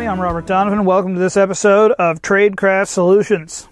I'm Robert Donovan. Welcome to this episode of Tradecraft Solutions.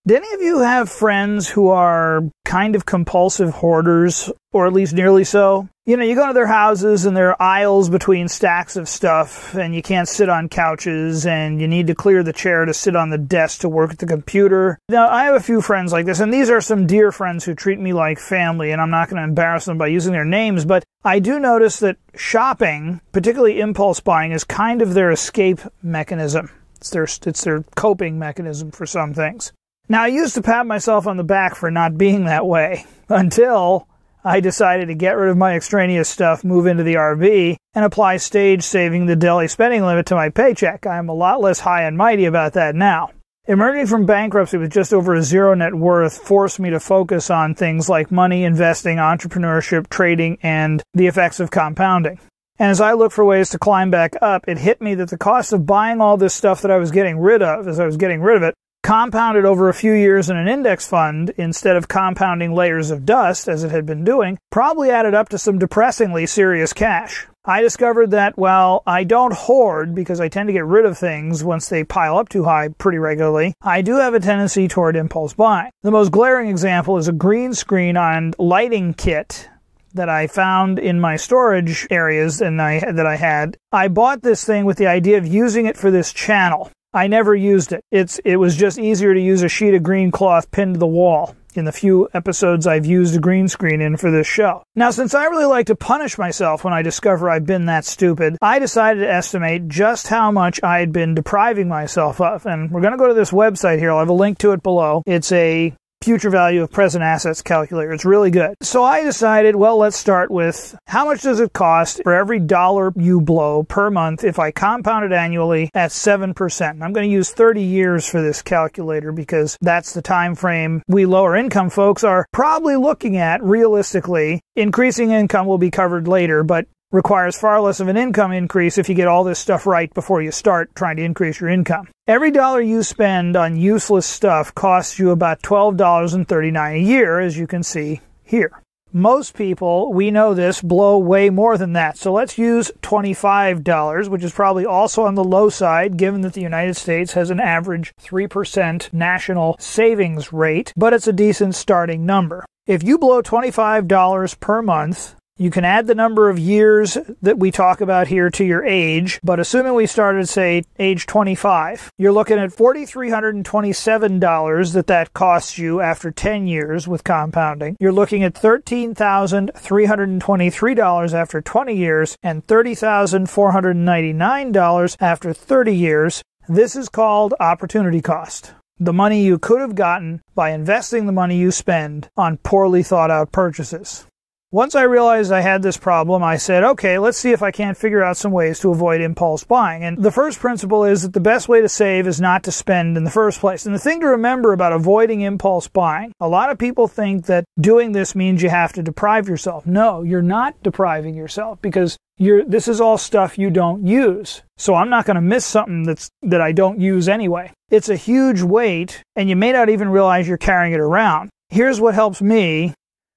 Do any of you have friends who are kind of compulsive hoarders, or at least nearly so? You know, you go to their houses and there are aisles between stacks of stuff, and you can't sit on couches, and you need to clear the chair to sit on the desk to work at the computer. Now, I have a few friends like this, and these are some dear friends who treat me like family, and I'm not going to embarrass them by using their names, but I do notice that shopping, particularly impulse buying, is kind of their escape mechanism. It's their coping mechanism for some things. Now, I used to pat myself on the back for not being that way, until I decided to get rid of my extraneous stuff, move into the RV, and apply stage saving the daily spending limit to my paycheck. I am a lot less high and mighty about that now. Emerging from bankruptcy with just over a zero net worth forced me to focus on things like money, investing, entrepreneurship, trading, and the effects of compounding. And as I look for ways to climb back up, it hit me that the cost of buying all this stuff that I was getting rid of, as I was getting rid of it, compounded over a few years in an index fund instead of compounding layers of dust, as it had been doing, probably added up to some depressingly serious cash. I discovered that while I don't hoard, because I tend to get rid of things once they pile up too high pretty regularly, I do have a tendency toward impulse buying. The most glaring example is a green screen and lighting kit that I found in my storage areas that I had. I bought this thing with the idea of using it for this channel. I never used it. It was just easier to use a sheet of green cloth pinned to the wall in the few episodes I've used a green screen in for this show. Now, since I really like to punish myself when I discover I've been that stupid, I decided to estimate just how much I had been depriving myself of. And we're going to go to this website here. I'll have a link to it below. It's a future value of present assets calculator. It's really good. So I decided, well, let's start with how much does it cost for every dollar you blow per month if I compound it annually at 7%. I'm going to use 30 years for this calculator because that's the time frame we lower income folks are probably looking at realistically. Increasing income will be covered later, but requires far less of an income increase if you get all this stuff right before you start trying to increase your income. Every dollar you spend on useless stuff costs you about $12.39 a year, as you can see here. Most people, we know this, blow way more than that. So let's use $25, which is probably also on the low side, given that the United States has an average 3% national savings rate, but it's a decent starting number. If you blow $25 per month, you can add the number of years that we talk about here to your age, but assuming we started, say, age 25, you're looking at $4,327 that costs you after 10 years with compounding. You're looking at $13,323 after 20 years and $30,499 after 30 years. This is called opportunity cost. The money you could have gotten by investing the money you spend on poorly thought out purchases. Once I realized I had this problem, I said, okay, let's see if I can't figure out some ways to avoid impulse buying. And the first principle is that the best way to save is not to spend in the first place. And the thing to remember about avoiding impulse buying, a lot of people think that doing this means you have to deprive yourself. No, you're not depriving yourself because this is all stuff you don't use. So I'm not going to miss something that I don't use anyway. It's a huge weight, and you may not even realize you're carrying it around. Here's what helps me.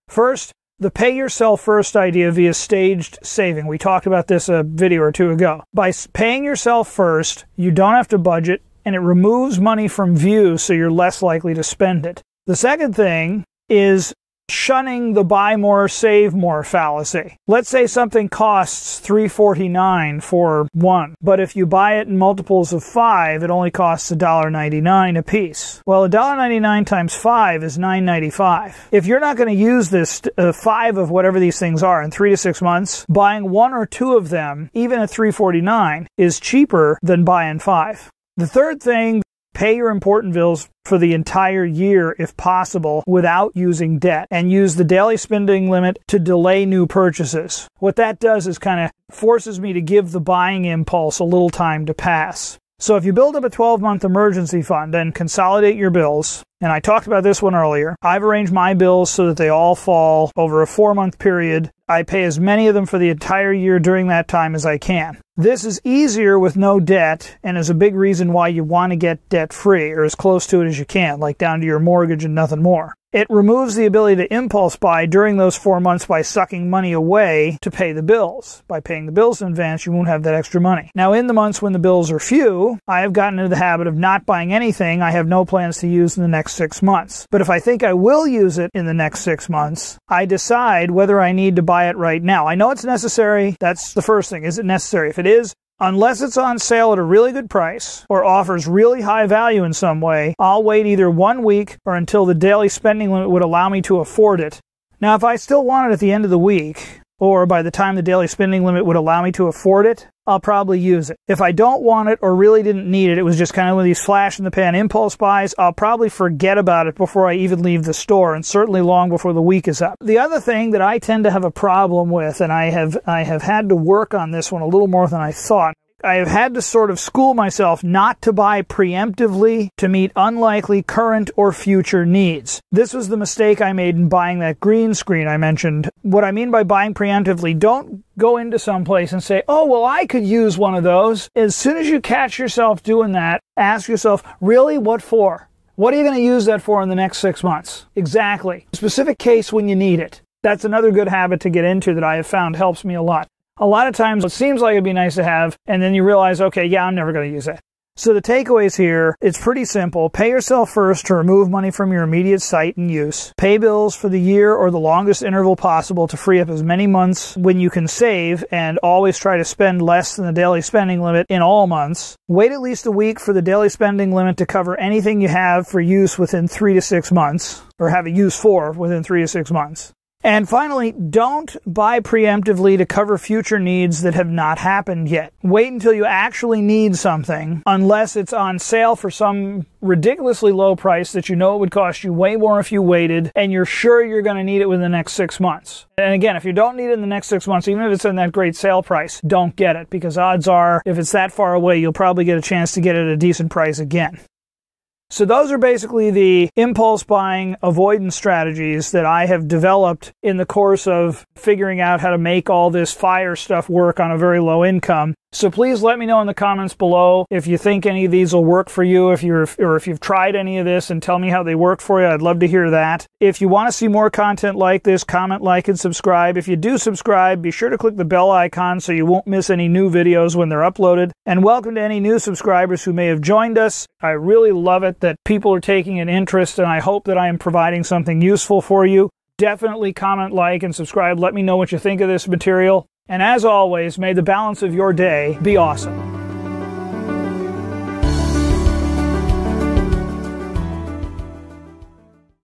First, the pay yourself first idea via staged saving. We talked about this a video or two ago. By paying yourself first, you don't have to budget, and it removes money from view so you're less likely to spend it. The second thing is shunning the buy more, save more fallacy. Let's say something costs $3.49 for one, but if you buy it in multiples of 5, it only costs $1.99 a piece. Well, $1.99 times 5 is $9.95. If you're not going to use this 5 of whatever these things are in 3 to 6 months, buying 1 or 2 of them, even at $3.49, is cheaper than buying 5. The third thing, pay your important bills for the entire year if possible without using debt, and use the daily spending limit to delay new purchases. What that does is kind of forces me to give the buying impulse a little time to pass. So if you build up a 12-month emergency fund and consolidate your bills, and I talked about this one earlier, I've arranged my bills so that they all fall over a 4-month period. I pay as many of them for the entire year during that time as I can. This is easier with no debt and is a big reason why you want to get debt-free, or as close to it as you can, like down to your mortgage and nothing more. It removes the ability to impulse buy during those 4 months by sucking money away to pay the bills. By paying the bills in advance, you won't have that extra money. Now, in the months when the bills are few, I have gotten into the habit of not buying anything I have no plans to use in the next 6 months. But if I think I will use it in the next 6 months, I decide whether I need to buy it right now. I know it's necessary. That's the first thing. Is it necessary? If it is, unless it's on sale at a really good price or offers really high value in some way, I'll wait either 1 week or until the daily spending limit would allow me to afford it. Now, if I still want it at the end of the week, or by the time the daily spending limit would allow me to afford it, I'll probably use it. If I don't want it or really didn't need it, it was just kind of one of these flash-in-the-pan impulse buys, I'll probably forget about it before I even leave the store, and certainly long before the week is up. The other thing that I tend to have a problem with, and I have had to work on this one a little more than I thought, I have had to sort of school myself not to buy preemptively to meet unlikely current or future needs. This was the mistake I made in buying that green screen I mentioned. What I mean by buying preemptively, don't go into some place and say, oh, well, I could use one of those. As soon as you catch yourself doing that, ask yourself, really, what for? What are you going to use that for in the next 6 months? Exactly. Specific case when you need it. That's another good habit to get into that I have found helps me a lot. A lot of times it seems like it'd be nice to have, and then you realize, okay, yeah, I'm never going to use it. So the takeaways here, it's pretty simple. Pay yourself first to remove money from your immediate sight and use. Pay bills for the year or the longest interval possible to free up as many months when you can save, and always try to spend less than the daily spending limit in all months. Wait at least a week for the daily spending limit to cover anything you have for use within 3 to 6 months, or have a use for within 3 to 6 months. And finally, don't buy preemptively to cover future needs that have not happened yet. Wait until you actually need something, unless it's on sale for some ridiculously low price that you know it would cost you way more if you waited, and you're sure you're going to need it within the next 6 months. And again, if you don't need it in the next 6 months, even if it's in that great sale price, don't get it, because odds are, if it's that far away, you'll probably get a chance to get it at a decent price again. So those are basically the impulse buying avoidance strategies that I have developed in the course of figuring out how to make all this FIRE stuff work on a very low income. So please let me know in the comments below if you think any of these will work for you, if you've tried any of this, and tell me how they work for you. I'd love to hear that. If you want to see more content like this, comment, like, and subscribe. If you do subscribe, be sure to click the bell icon so you won't miss any new videos when they're uploaded. And welcome to any new subscribers who may have joined us. I really love it that people are taking an interest, and I hope that I am providing something useful for you. Definitely comment, like, and subscribe. Let me know what you think of this material. And as always, may the balance of your day be awesome.